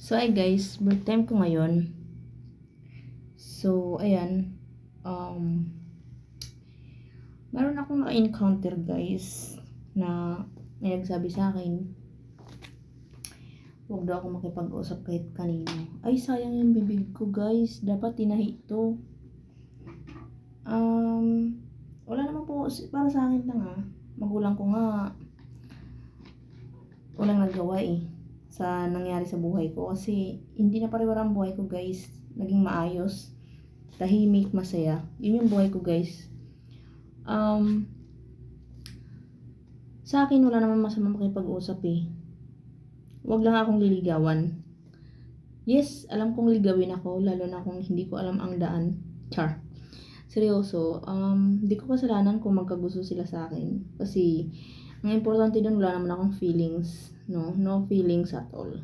So, ay guys, break time ko ngayon. So, ayan. Meron akong na-encounter guys na may nagsabi sa akin, huwag daw ako makipag-usap kahit kanino. Ay, sayang yung bibig ko guys. Dapat tinahi ito. Wala naman po, para sa akin lang magulang ko nga walang nagawa sa nangyari sa buhay ko, kasi hindi na pariwara ang buhay ko guys. Naging maayos, tahimik, masaya. Yun yung buhay ko guys. Sa akin wala naman masama makipag-usap Wag lang akong liligawan. Yes, alam kong ligawin ako, lalo na kung hindi ko alam ang daan. Char. Seryoso, di ko kasalanan kung magkagusto sila sa akin. Kasi, ang importante doon, wala naman akong feelings. No feelings at all.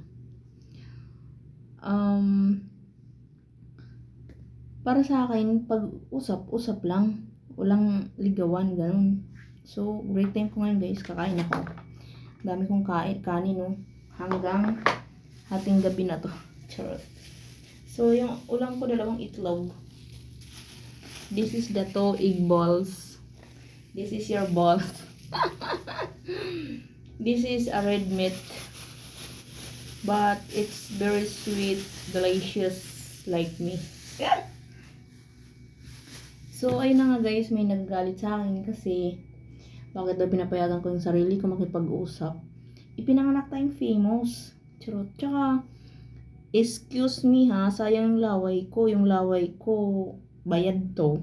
Para sa akin, pag usap lang. Walang ligawan, ganun. So, break time ko ngayon guys, kakain ako. Dami kong kanin, hanggang hating gabi na to. Charot. So, yung ulam ko, 2 itlog. This is the 2 egg balls. This is your balls. This is a red meat. But it's very sweet, delicious, like me. So, ayun na nga guys, may naggalit sa akin kasi bakit daw pinapayagan ko yung sarili ko makipag-usap. Ipinanganak tayong famous. Charot. Tsaka, excuse me sayang yung laway ko. Yung laway ko, bayad to.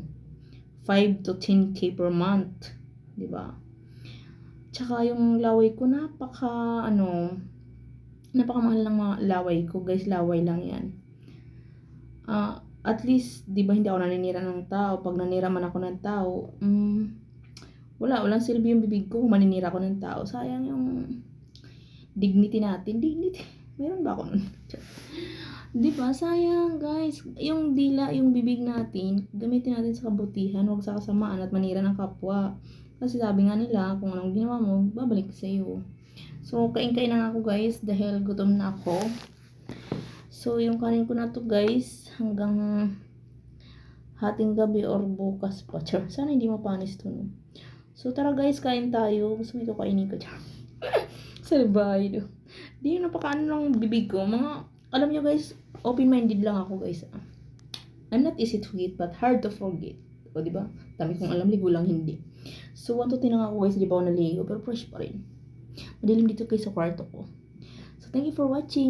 5 to 10K per month. Diba? Tsaka yung laway ko, napakamahal ng mga laway ko. Guys, laway lang yan. At least, diba hindi ako naninira ng tao. Pag nanira man ako ng tao, walang silbi yung bibig ko kung maninira ako ng tao. Sayang yung dignity natin. Dignity. Meron ba ako nun? Diba? Sayang, guys. Yung dila, yung bibig natin, gamitin natin sa kabutihan, huwag sa kasamaan at manira ng kapwa. Kasi sabi nga nila, kung anong ginawa mo, babalik sa'yo. So, kain-kain na ako, guys, dahil gutom na ako. So, yung kanin ko na to, guys, hanggang hating gabi or bukas pa. Sana hindi mapanis to, no? So, tara, guys, kain tayo. Gusto mo ito kainin ko dyan. Salbay, no? Di yung napakaano ng bibig ko. Alam nyo guys, open-minded lang ako guys. I'm not easy to forget, but hard to forget. O diba? Dami kong alam, ligo lang hindi. So, 1 to 10 lang ako guys, di pa ako naligo, pero fresh pa rin. Madilim dito guys sa kwarto ko. So, thank you for watching.